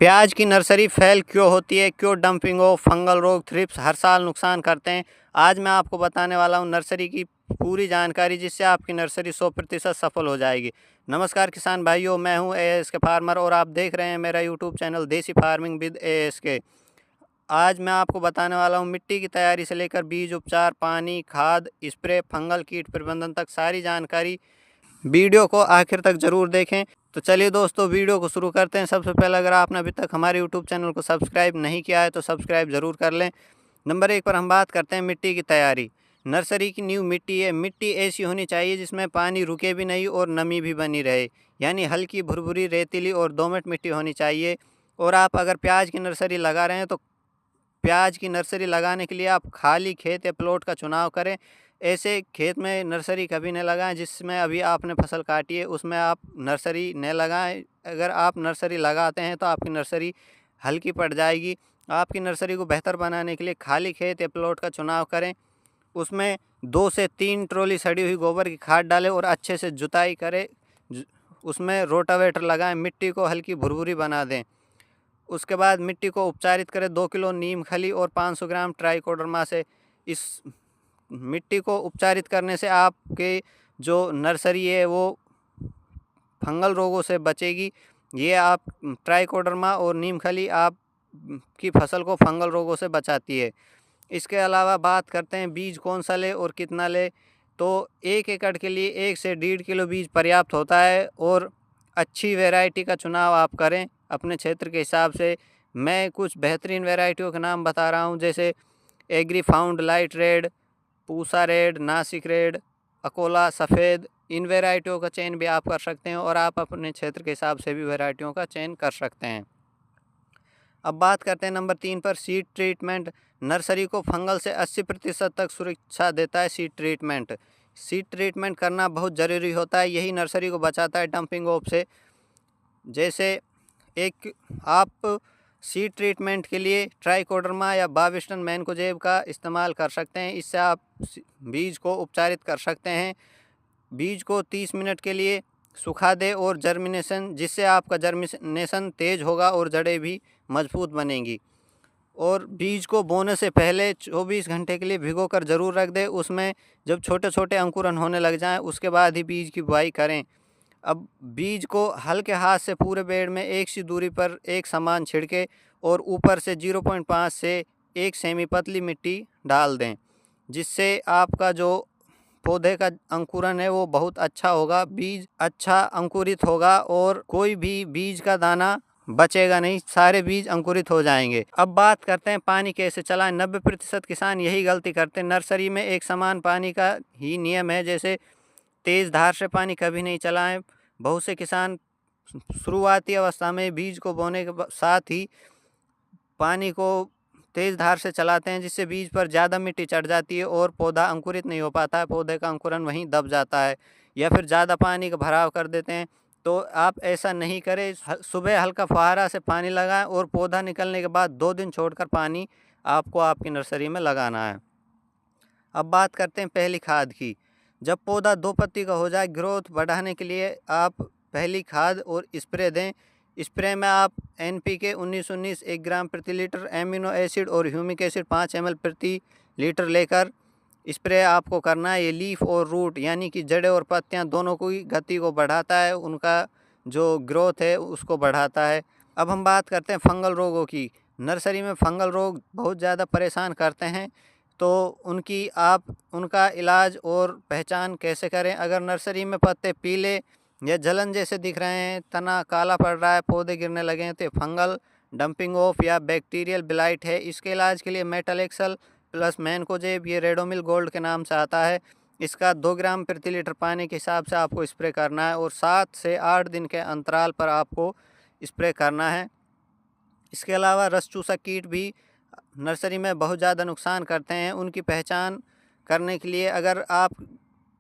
प्याज की nursery fail क्यों होती है, क्यों डंपिंग हो, फंगल रोग, थ्रिप्स हर साल नुकसान करते हैं। आज मैं आपको बताने वाला हूं नर्सरी की पूरी जानकारी, जिससे आपकी नर्सरी 100% सफल हो जाएगी। नमस्कार किसान भाइयों, मैं हूं एएस के फार्मर और आप देख रहे हैं मेरा यूट्यूब चैनल देसी फार्मिंग विद एएस के। आज मैं आपको बताने वाला हूं मिट्टी की तैयारी से लेकर बीज उपचार, पानी, खाद, स्प्रे, फंगल कीट प्रबंधन तक सारी जानकारी। वीडियो को आखिर तक ज़रूर देखें। तो चलिए दोस्तों, वीडियो को शुरू करते हैं। सबसे पहले अगर आपने अभी तक हमारे यूट्यूब चैनल को सब्सक्राइब नहीं किया है तो सब्सक्राइब ज़रूर कर लें। नंबर 1 पर हम बात करते हैं मिट्टी की तैयारी। नर्सरी की नींव मिट्टी है। मिट्टी ऐसी होनी चाहिए जिसमें पानी रुके भी नहीं और नमी भी बनी रहे, यानी हल्की भुरभुरी, रेतीली और दोमट मिट्टी होनी चाहिए। और आप अगर प्याज की नर्सरी लगा रहे हैं तो प्याज की नर्सरी लगाने के लिए आप खाली खेत या प्लॉट का चुनाव करें। ऐसे खेत में नर्सरी कभी न लगाएं जिसमें अभी आपने फसल काटी है, उसमें आप नर्सरी न लगाएं। अगर आप नर्सरी लगाते हैं तो आपकी नर्सरी हल्की पड़ जाएगी। आपकी नर्सरी को बेहतर बनाने के लिए खाली खेत या प्लॉट का चुनाव करें। उसमें 2 से 3 ट्रॉली सड़ी हुई गोबर की खाद डालें और अच्छे से जुताई करें। उसमें रोटावेटर लगाएं, मिट्टी को हल्की भुरभुरी बना दें। उसके बाद मिट्टी को उपचारित करें 2 किलो नीम खली और 500 ग्राम ट्राइकोडर्मा से। इस मिट्टी को उपचारित करने से आपके जो नर्सरी है वो फंगल रोगों से बचेगी। ये आप ट्राइकोडर्मा और नीम खली आप की फसल को फंगल रोगों से बचाती है। इसके अलावा बात करते हैं बीज कौन सा ले और कितना ले। तो 1 एकड़ के लिए 1 से 1.5 किलो बीज पर्याप्त होता है और अच्छी वैरायटी का चुनाव आप करें अपने क्षेत्र के हिसाब से। मैं कुछ बेहतरीन वैरायटियों के नाम बता रहा हूं, जैसे Agrifound light red, Pusa red, Nashik red, Akola सफ़ेद। इन वैरायटियों का चयन भी आप कर सकते हैं और आप अपने क्षेत्र के हिसाब से भी वैरायटियों का चयन कर सकते हैं। अब बात करते हैं नंबर 3 पर सीड ट्रीटमेंट। नर्सरी को फंगल से 80% तक सुरक्षा देता है सीड ट्रीटमेंट। सीड ट्रीटमेंट करना बहुत ज़रूरी होता है, यही नर्सरी को बचाता है डंपिंग ऑफ से। जैसे एक आप सीड ट्रीटमेंट के लिए ट्राइकोडर्मा या बाविस्टन मैनकोजेब का इस्तेमाल कर सकते हैं। इससे आप बीज को उपचारित कर सकते हैं। बीज को 30 मिनट के लिए सुखा दें और जर्मिनेशन, जिससे आपका जर्मिनेशन तेज़ होगा और जड़ें भी मजबूत बनेंगी। और बीज को बोने से पहले 24 घंटे के लिए भिगोकर ज़रूर रख दें। उसमें जब छोटे छोटे अंकुरन होने लग जाएं उसके बाद ही बीज की बुआई करें। अब बीज को हल्के हाथ से पूरे पेड़ में एक सी दूरी पर एक समान छिड़के और ऊपर से 0.5 से 1 सेमी पतली मिट्टी डाल दें, जिससे आपका जो पौधे का अंकुरन है वो बहुत अच्छा होगा, बीज अच्छा अंकुरित होगा और कोई भी बीज का दाना बचेगा नहीं, सारे बीज अंकुरित हो जाएंगे। अब बात करते हैं पानी कैसे चलाएं। 90% किसान यही गलती करते हैं। नर्सरी में एक समान पानी का ही नियम है, जैसे तेज़ धार से पानी कभी नहीं चलाएं। बहुत से किसान शुरुआती अवस्था में बीज को बोने के साथ ही पानी को तेज़ धार से चलाते हैं, जिससे बीज पर ज़्यादा मिट्टी चढ़ जाती है और पौधा अंकुरित नहीं हो पाता है, पौधे का अंकुरन वहीं दब जाता है। या फिर ज़्यादा पानी का भराव कर देते हैं। तो आप ऐसा नहीं करें। सुबह हल्का फुहारा से पानी लगाएं और पौधा निकलने के बाद 2 दिन छोड़कर पानी आपको आपकी नर्सरी में लगाना है। अब बात करते हैं पहली खाद की। जब पौधा 2 पत्ती का हो जाए, ग्रोथ बढ़ाने के लिए आप पहली खाद और स्प्रे दें। स्प्रे में आप NPK 19-19 1 ग्राम प्रति लीटर, एमिनो एसिड और ह्यूमिक एसिड 5 ml प्रति लीटर लेकर स्प्रे आपको करना है। ये लीफ और रूट यानी कि जड़ें और पत्तियां दोनों की गति को बढ़ाता है, उनका जो ग्रोथ है उसको बढ़ाता है। अब हम बात करते हैं फंगल रोगों की। नर्सरी में फंगल रोग बहुत ज़्यादा परेशान करते हैं, तो उनका इलाज और पहचान कैसे करें। अगर नर्सरी में पत्ते पीले या जलन जैसे दिख रहे हैं, तना काला पड़ रहा है, पौधे गिरने लगे हैं, तो फंगल डंपिंग ऑफ या बैक्टीरियल ब्लाइट है। इसके इलाज के लिए मेटल एक्सल प्लस मैनकोजेब, ये रेडोमिल गोल्ड के नाम से आता है। इसका 2 ग्राम प्रति लीटर पानी के हिसाब से आपको स्प्रे करना है और 7 से 8 दिन के अंतराल पर आपको स्प्रे करना है। इसके अलावा रस चूसा कीट भी नर्सरी में बहुत ज़्यादा नुकसान करते हैं। उनकी पहचान करने के लिए अगर आप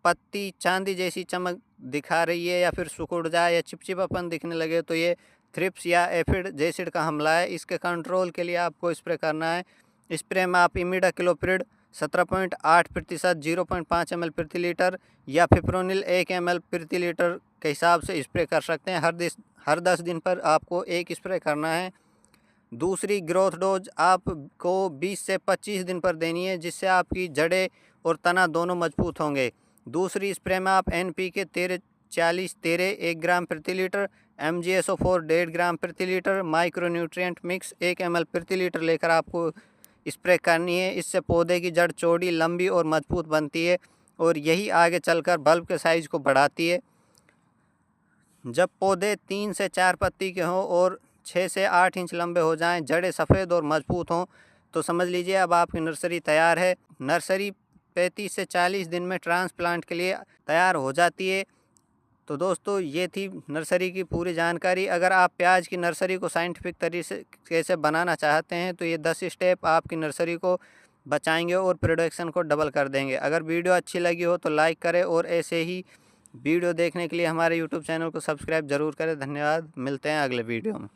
पत्ती चांदी जैसी चमक दिखा रही है या फिर सिकुड़ जाए या चिपचिपापन दिखने लगे, तो ये थ्रिप्स या एफिड जैसिड का हमला है। इसके कंट्रोल के लिए आपको स्प्रे करना है। स्प्रे में आप इमिडाक्लोप्रिड 17.8% 0.5 ml प्रति लीटर या फिप्रोनिल 1 ml प्रति लीटर के हिसाब से स्प्रे कर सकते हैं। हर 10 दिन पर आपको एक स्प्रे करना है। दूसरी ग्रोथ डोज आपको 20 से 25 दिन पर देनी है, जिससे आपकी जड़ें और तना दोनों मजबूत होंगे। दूसरी स्प्रे में आप NPK 13-40-13 1 ग्राम प्रति लीटर, MgSO4 1.5 ग्राम प्रति लीटर, माइक्रोन्यूट्रिएंट मिक्स 1 ml प्रति लीटर लेकर आपको स्प्रे करनी है। इससे पौधे की जड़ चौड़ी, लंबी और मजबूत बनती है और यही आगे चलकर बल्ब के साइज़ को बढ़ाती है। जब पौधे 3 से 4 पत्ती के हों और 6 से 8 इंच लंबे हो जाएं, जड़ें सफ़ेद और मजबूत हों, तो समझ लीजिए अब आपकी नर्सरी तैयार है। नर्सरी 35 से 40 दिन में ट्रांसप्लांट के लिए तैयार हो जाती है। तो दोस्तों, ये थी नर्सरी की पूरी जानकारी। अगर आप प्याज की नर्सरी को साइंटिफिक तरीके से बनाना चाहते हैं तो ये 10 स्टेप आपकी नर्सरी को बचाएंगे और प्रोडक्शन को डबल कर देंगे। अगर वीडियो अच्छी लगी हो तो लाइक करें और ऐसे ही वीडियो देखने के लिए हमारे यूट्यूब चैनल को सब्सक्राइब ज़रूर करें। धन्यवाद, मिलते हैं अगले वीडियो में।